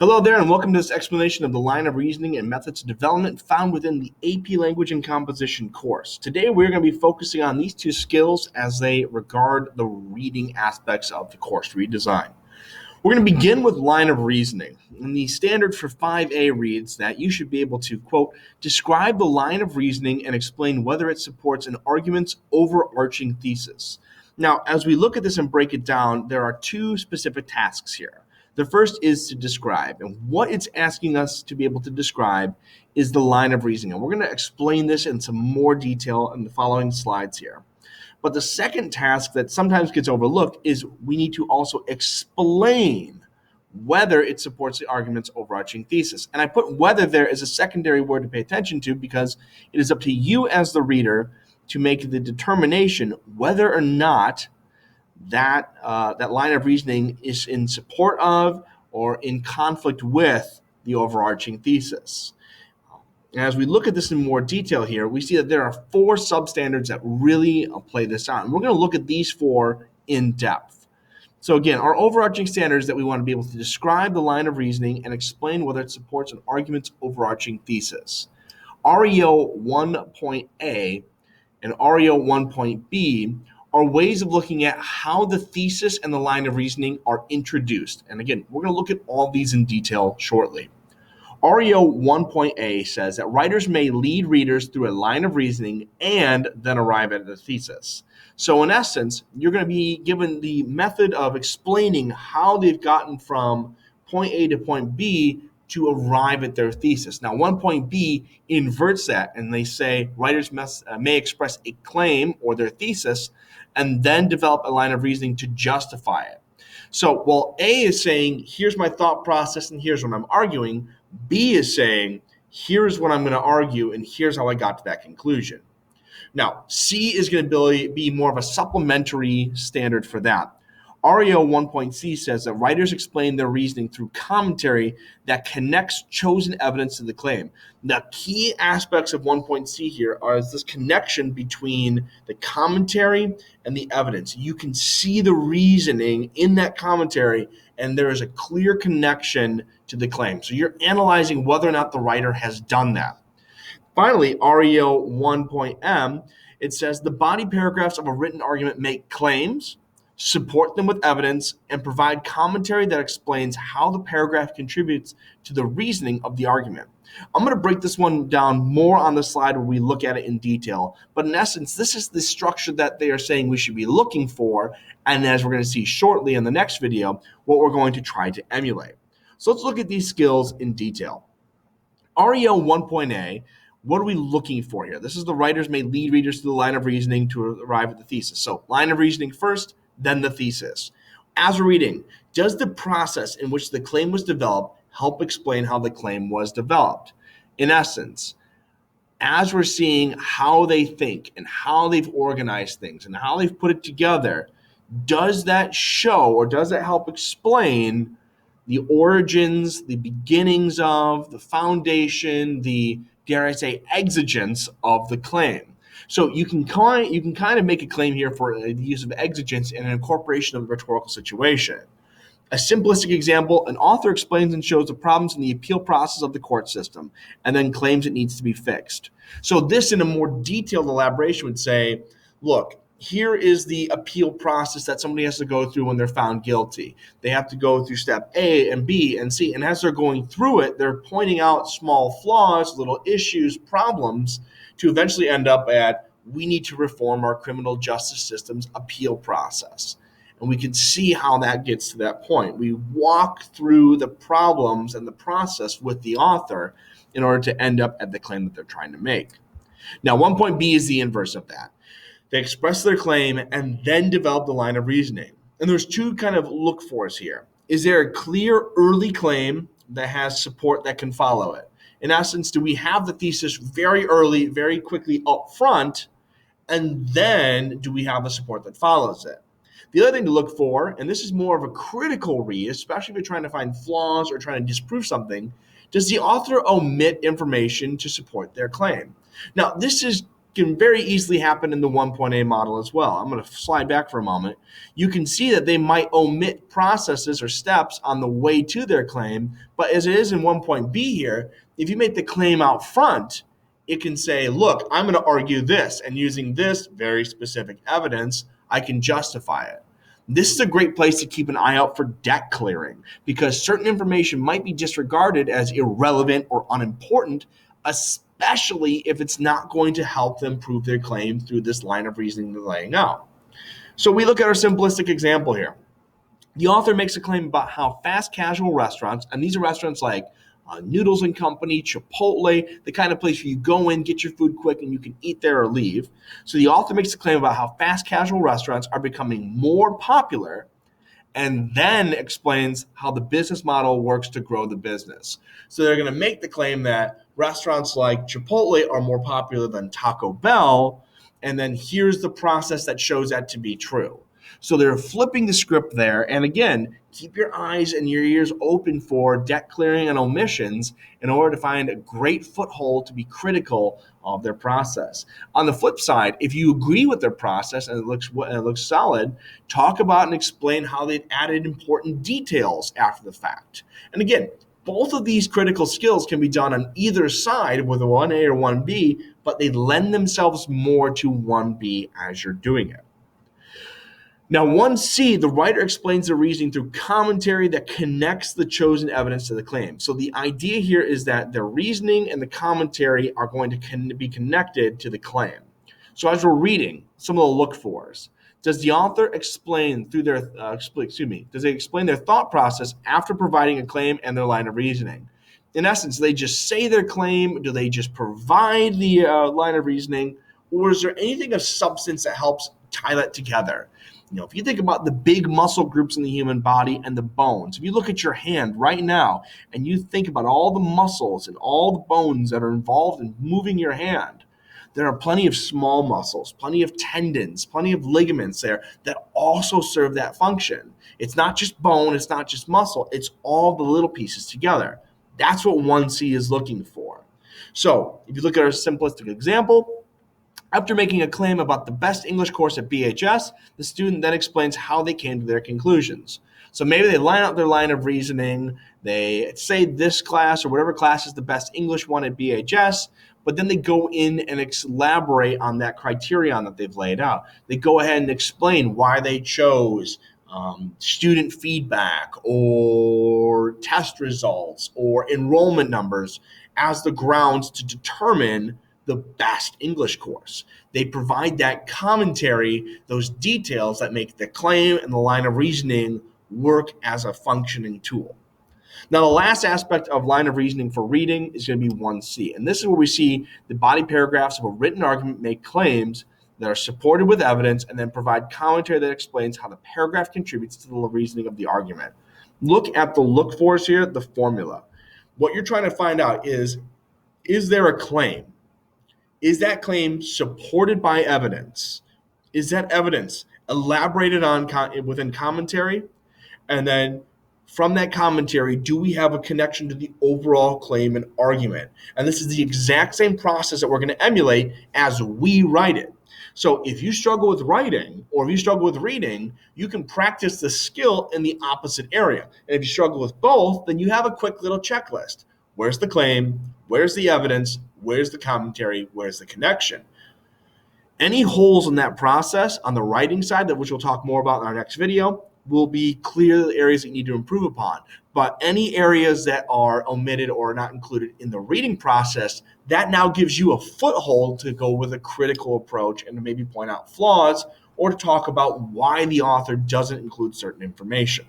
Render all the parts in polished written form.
Hello there, and welcome to this explanation of the line of reasoning and methods of development found within the AP Language and Composition course. Today, we're going to be focusing on these two skills as they regard the reading aspects of the course redesign. We're going to begin with line of reasoning. And the standard for 5A reads that you should be able to, quote, describe the line of reasoning and explain whether it supports an argument's overarching thesis. Now, as we look at this and break it down, there are two specific tasks here. The first is to describe, and what it's asking us to be able to describe is the line of reasoning. And we're going to explain this in some more detail in the following slides here. But the second task that sometimes gets overlooked is we need to also explain whether it supports the argument's overarching thesis. And I put whether there as a secondary word to pay attention to because it is up to you as the reader to make the determination whether or not that line of reasoning is in support of or in conflict with the overarching thesis. And as we look at this in more detail here, we see that there are four substandards that really play this out. And we're going to look at these four in depth. So again, our overarching standards that we want to be able to describe the line of reasoning and explain whether it supports an argument's overarching thesis. REO 1.A and REO 1.B are ways of looking at how the thesis and the line of reasoning are introduced. And again, we're going to look at all these in detail shortly. REO 1.A says that writers may lead readers through a line of reasoning and then arrive at the thesis. So in essence, you're going to be given the method of explaining how they've gotten from point A to point B to arrive at their thesis. Now, 1.B inverts that, and they say writers may express a claim or their thesis and then develop a line of reasoning to justify it. So while A is saying, here's my thought process and here's what I'm arguing, B is saying, here's what I'm going to argue and here's how I got to that conclusion. Now, C is going to be more of a supplementary standard for that. REO 1.C says that writers explain their reasoning through commentary that connects chosen evidence to the claim. The key aspects of 1.C here are this connection between the commentary and the evidence. You can see the reasoning in that commentary, and there is a clear connection to the claim. So you're analyzing whether or not the writer has done that. Finally, REO 1.M, it says the body paragraphs of a written argument make claims, support them with evidence, and provide commentary that explains how the paragraph contributes to the reasoning of the argument. I'm going to break this one down more on the slide where we look at it in detail. But in essence, this is the structure that they are saying we should be looking for. And as we're going to see shortly in the next video, what we're going to try to emulate. So let's look at these skills in detail. REO 1.A, what are we looking for here? This is the writers may lead readers to the line of reasoning to arrive at the thesis. So line of reasoning first, then the thesis. As we're reading, does the process in which the claim was developed help explain how the claim was developed? In essence, as we're seeing how they think and how they've organized things and how they've put it together, does that show or does that help explain the origins, the beginnings of, the foundation, the, dare I say, exigence of the claim? So you can kind of make a claim here for the use of exigence and an incorporation of a rhetorical situation. A simplistic example, an author explains and shows the problems in the appeal process of the court system and then claims it needs to be fixed. So this in a more detailed elaboration would say, look, here is the appeal process that somebody has to go through when they're found guilty. They have to go through step A and B and C. And as they're going through it, they're pointing out small flaws, little issues, problems to eventually end up at, we need to reform our criminal justice system's appeal process. And we can see how that gets to that point. We walk through the problems and the process with the author in order to end up at the claim that they're trying to make. Now, 1.B is the inverse of that. They express their claim and then develop the line of reasoning. And there's two kind of look fors here. Is there a clear early claim that has support that can follow it? In essence, do we have the thesis very early, very quickly up front, and then do we have the support that follows it? The other thing to look for, and this is more of a critical read, especially if you're trying to find flaws or trying to disprove something, does the author omit information to support their claim? Now, this is can very easily happen in the 1.A model as well. I'm going to slide back for a moment. You can see that they might omit processes or steps on the way to their claim, but as it is in 1.B here, if you make the claim out front, it can say, look, I'm going to argue this, and using this very specific evidence, I can justify it. This is a great place to keep an eye out for debt clearing because certain information might be disregarded as irrelevant or unimportant, especially if it's not going to help them prove their claim through this line of reasoning they're laying out. So we look at our simplistic example here. The author makes a claim about how fast casual restaurants, and these are restaurants like Noodles and Company, Chipotle, the kind of place where you go in, get your food quick, and you can eat there or leave. So the author makes a claim about how fast casual restaurants are becoming more popular and then explains how the business model works to grow the business. So they're going to make the claim that restaurants like Chipotle are more popular than Taco Bell, and then here's the process that shows that to be true. So they're flipping the script there. And again, keep your eyes and your ears open for debt clearing and omissions in order to find a great foothold to be critical of their process. On the flip side, if you agree with their process and it looks solid, talk about and explain how they've added important details after the fact. And again, both of these critical skills can be done on either side with a 1A or 1B, but they lend themselves more to 1B as you're doing it. Now, 1C, the writer explains the reasoning through commentary that connects the chosen evidence to the claim. So the idea here is that the reasoning and the commentary are going to be connected to the claim. So as we're reading, some of the look-fors. Does the author explain through their does they explain their thought process after providing a claim and their line of reasoning? In essence, do they just say their claim? Do they just provide the line of reasoning? Or is there anything of substance that helps tie that together? If you think about the big muscle groups in the human body and the bones, if you look at your hand right now and you think about all the muscles and all the bones that are involved in moving your hand, there are plenty of small muscles, plenty of tendons, plenty of ligaments there that also serve that function. It's not just bone, it's not just muscle, it's all the little pieces together. That's what 1C is looking for. So if you look at our simplistic example, after making a claim about the best English course at BHS, the student then explains how they came to their conclusions. So maybe they line out their line of reasoning, they say this class or whatever class is the best English one at BHS, but then they go in and elaborate on that criterion that they've laid out. They go ahead and explain why they chose student feedback or test results or enrollment numbers as the grounds to determine the best English course. They provide that commentary, those details that make the claim and the line of reasoning work as a functioning tool. Now, the last aspect of line of reasoning for reading is going to be 1C. And this is where we see the body paragraphs of a written argument make claims that are supported with evidence and then provide commentary that explains how the paragraph contributes to the reasoning of the argument. Look at the look-fors here, the formula. What you're trying to find out is there a claim? Is that claim supported by evidence? Is that evidence elaborated on within commentary? And then from that commentary, do we have a connection to the overall claim and argument? And this is the exact same process that we're going to emulate as we write it. So if you struggle with writing or if you struggle with reading, you can practice the skill in the opposite area. And if you struggle with both, then you have a quick little checklist. Where's the claim? Where's the evidence? Where's the commentary? Where's the connection? Any holes in that process on the writing side, which we'll talk more about in our next video, will be clear the areas that you need to improve upon. But any areas that are omitted or not included in the reading process, that now gives you a foothold to go with a critical approach and to maybe point out flaws or to talk about why the author doesn't include certain information.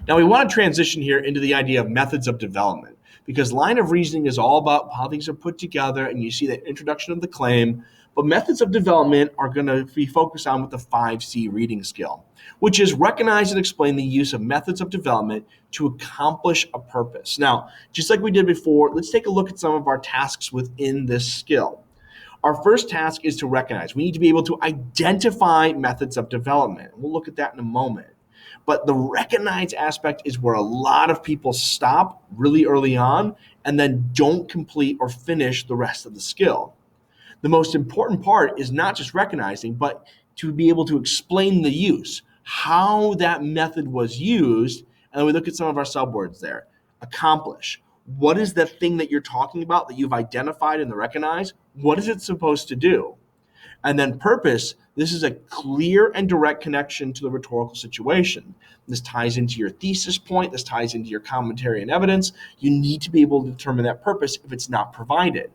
Now we want to transition here into the idea of methods of development, because line of reasoning is all about how things are put together and you see that introduction of the claim, but methods of development are going to be focused on with the 5C reading skill, which is recognize and explain the use of methods of development to accomplish a purpose. Now, just like we did before, let's take a look at some of our tasks within this skill. Our first task is to recognize. We need to be able to identify methods of development. We'll look at that in a moment. But the recognize aspect is where a lot of people stop really early on and then don't complete or finish the rest of the skill. The most important part is not just recognizing, but to be able to explain the use, how that method was used. And then we look at some of our subwords there. Accomplish. What is the thing that you're talking about that you've identified and recognized? What is it supposed to do? And then purpose, this is a clear and direct connection to the rhetorical situation. This ties into your thesis point. This ties into your commentary and evidence. You need to be able to determine that purpose if it's not provided.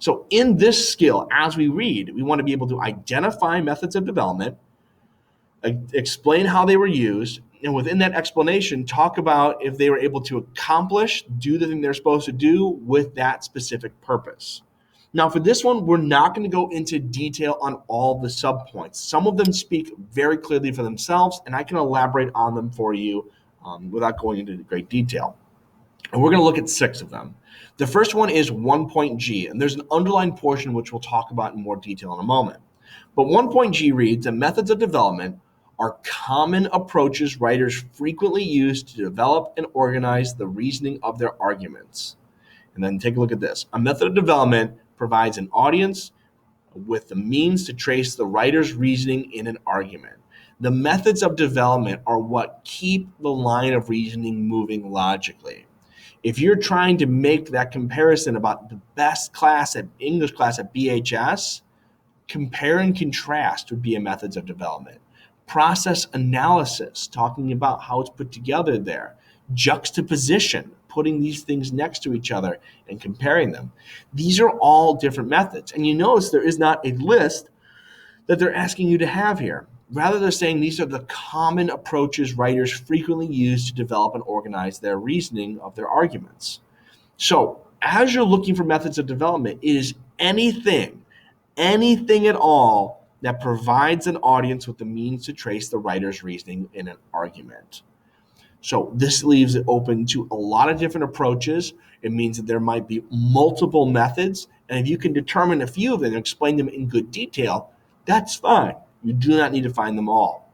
So in this skill, as we read, we want to be able to identify methods of development, explain how they were used, and within that explanation, talk about if they were able to accomplish, do the thing they're supposed to do with that specific purpose. Now, for this one, we're not going to go into detail on all the subpoints. Some of them speak very clearly for themselves, and I can elaborate on them for you without going into great detail. And we're going to look at 6 of them. The first one is 1.G, and there's an underlined portion which we'll talk about in more detail in a moment. But 1.G reads that methods of development are common approaches writers frequently use to develop and organize the reasoning of their arguments. And then take a look at this. A method of development provides an audience with the means to trace the writer's reasoning in an argument. The methods of development are what keep the line of reasoning moving logically. If you're trying to make that comparison about the best class at English class at BHS, compare and contrast would be a methods of development. Process analysis, talking about how it's put together there. Juxtaposition, putting these things next to each other and comparing them. These are all different methods. And you notice there is not a list that they're asking you to have here. Rather, they're saying these are the common approaches writers frequently use to develop and organize their reasoning of their arguments. So, as you're looking for methods of development, it is anything at all that provides an audience with the means to trace the writer's reasoning in an argument. So this leaves it open to a lot of different approaches. It means that there might be multiple methods, and if you can determine a few of them and explain them in good detail, that's fine. You do not need to find them all.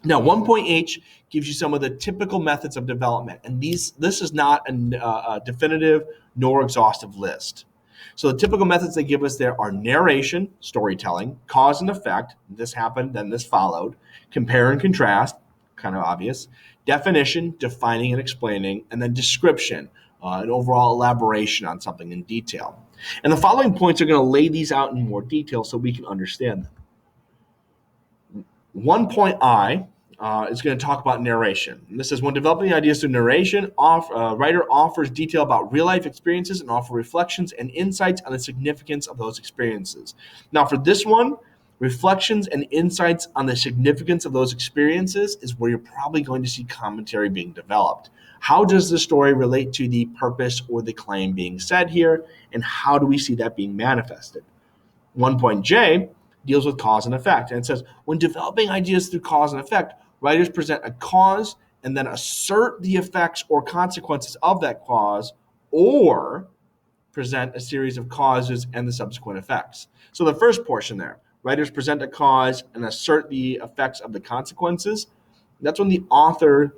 Now, 1.H gives you some of the typical methods of development, and this is not a definitive nor exhaustive list. So the typical methods they give us there are narration, storytelling, cause and effect, this happened, then this followed, compare and contrast, kind of obvious, definition, defining and explaining, and then description, an overall elaboration on something in detail. And the following points are going to lay these out in more detail so we can understand them. 1.I is going to talk about narration. And this says, when developing ideas through narration, writer offers detail about real-life experiences and offer reflections and insights on the significance of those experiences. Now, for this one, reflections and insights on the significance of those experiences is where you're probably going to see commentary being developed. How does the story relate to the purpose or the claim being said here, and how do we see that being manifested? 1.J deals with cause and effect, and it says, when developing ideas through cause and effect, writers present a cause and then assert the effects or consequences of that cause, or present a series of causes and the subsequent effects. So the first portion there, writers present a cause and assert the effects of the consequences. That's when the author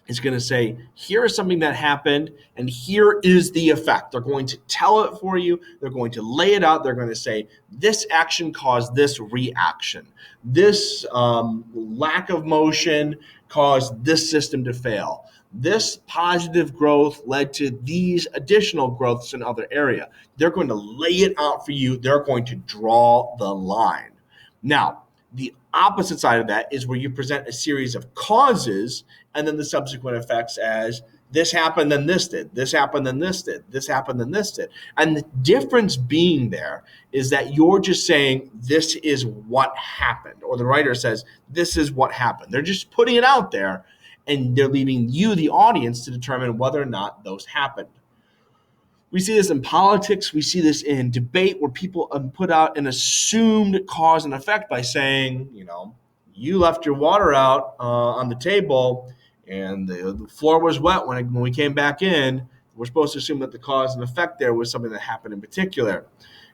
is going to say, here is something that happened, and here is the effect. They're going to tell it for you. They're going to lay it out. They're going to say, this action caused this reaction. This lack of motion caused this system to fail. This positive growth led to these additional growths in other area. They're going to lay it out for you. They're going to draw the line. Now, the opposite side of that is where you present a series of causes and then the subsequent effects as this happened, then this did. This happened, then this did. This happened, then this did. And the difference being there is that you're just saying this is what happened, or the writer says this is what happened. They're just putting it out there, and they're leaving you, the audience, to determine whether or not those happened. We see this in politics. We see this in debate where people put out an assumed cause and effect by saying, you left your water out on the table and the floor was wet when we came back in. We're supposed to assume that the cause and effect there was something that happened in particular.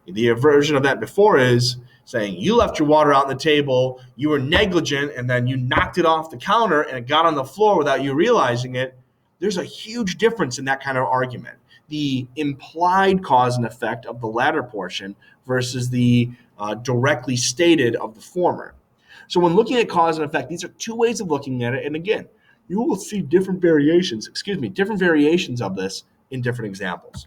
The version of that before is saying you left your water out on the table, you were negligent, and then you knocked it off the counter and it got on the floor without you realizing it. There's a huge difference in that kind of argument. The implied cause and effect of the latter portion versus the directly stated of the former. So when looking at cause and effect, these are two ways of looking at it. And again, you will see different variations of this in different examples.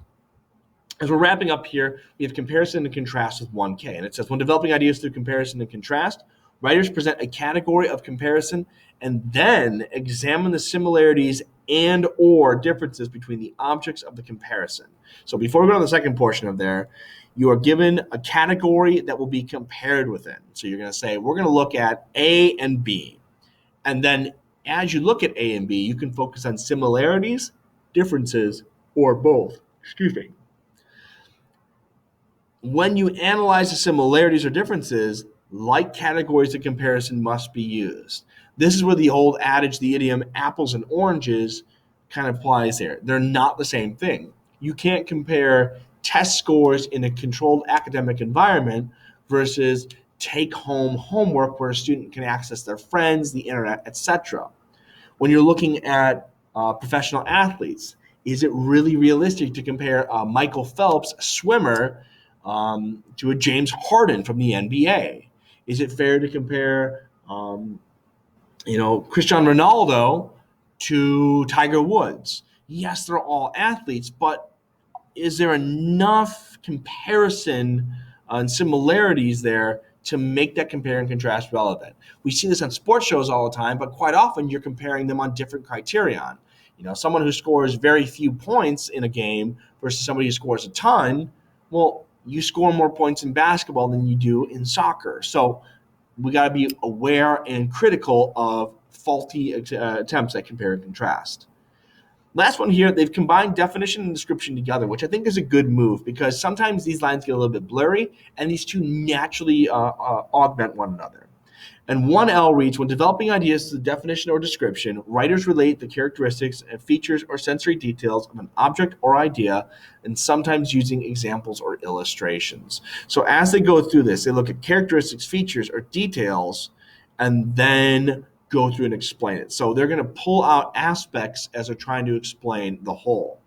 As we're wrapping up here, we have comparison and contrast with 1K. And it says, when developing ideas through comparison and contrast, writers present a category of comparison and then examine the similarities and or differences between the objects of the comparison. So before we go to the second portion of there, you are given a category that will be compared within. So you're going to say, we're going to look at A and B. And then as you look at A and B, you can focus on similarities, differences, or both. When you analyze the similarities or differences, like categories of comparison must be used. This is where the old adage, the idiom apples and oranges, kind of applies there. They're not the same thing. You can't compare test scores in a controlled academic environment versus take-home homework where a student can access their friends, the internet, etc. When you're looking at professional athletes, is it really realistic to compare Michael Phelps, a swimmer, to a James Harden from the NBA? Is it fair to compare, Cristiano Ronaldo to Tiger Woods? Yes, they're all athletes, but is there enough comparison and similarities there to make that compare and contrast relevant? We see this on sports shows all the time, but quite often you're comparing them on different criterion. Someone who scores very few points in a game versus somebody who scores a ton, well, you score more points in basketball than you do in soccer. So we got to be aware and critical of faulty attempts at compare and contrast. Last one here, they've combined definition and description together, which I think is a good move because sometimes these lines get a little bit blurry and these two naturally augment one another. And 1L reads, when developing ideas to the definition or description, writers relate the characteristics and features or sensory details of an object or idea, and sometimes using examples or illustrations. So as they go through this, they look at characteristics, features, or details, and then go through and explain it. So they're going to pull out aspects as they're trying to explain the whole.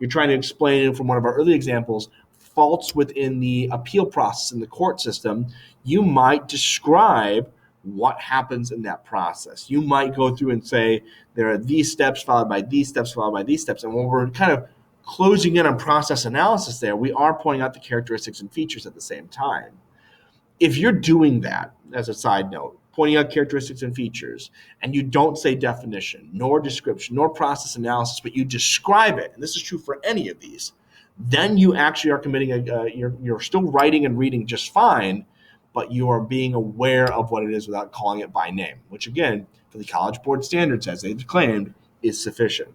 You're trying to explain, from one of our early examples, faults within the appeal process in the court system. You might describe what happens in that process. You might go through and say, there are these steps followed by these steps followed by these steps. And when we're kind of closing in on process analysis there, we are pointing out the characteristics and features at the same time. If you're doing that, as a side note, pointing out characteristics and features, and you don't say definition, nor description, nor process analysis, but you describe it, and this is true for any of these, then you actually are committing you're still writing and reading just fine, but you are being aware of what it is without calling it by name, which again, for the College Board standards, as they've claimed, is sufficient.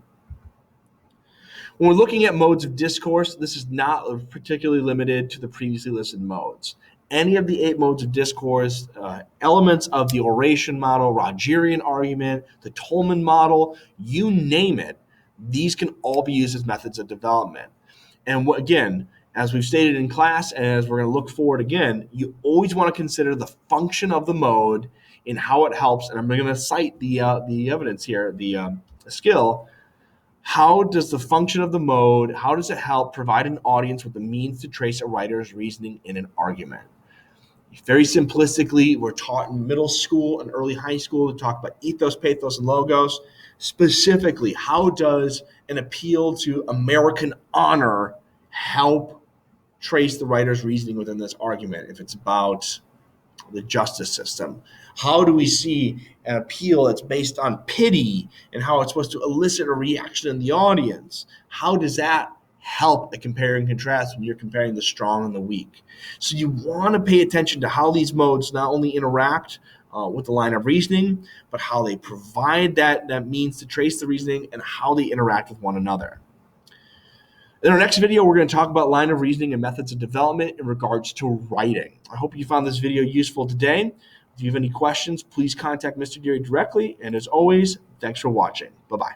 When we're looking at modes of discourse, this is not particularly limited to the previously listed modes. Any of the 8 modes of discourse, elements of the oration model, Rogerian argument, the Tolman model, you name it, these can all be used as methods of development. And again, as we've stated in class, and as we're going to look forward again, you always want to consider the function of the mode and how it helps. And I'm going to cite the evidence here, the skill. How does the function of the mode, how does it help provide an audience with the means to trace a writer's reasoning in an argument? Very simplistically, we're taught in middle school and early high school to talk about ethos, pathos, and logos. Specifically, how does an appeal to American honor help trace the writer's reasoning within this argument if it's about the justice system? How do we see an appeal that's based on pity and how it's supposed to elicit a reaction in the audience? How does that help at compare and contrast when you're comparing the strong and the weak? So you want to pay attention to how these modes not only interact with the line of reasoning, but how they provide that means to trace the reasoning and how they interact with one another. In our next video, we're going to talk about line of reasoning and methods of development in regards to writing. I hope you found this video useful today. If you have any questions, please contact Mr. Deary directly. And as always, thanks for watching. Bye-bye.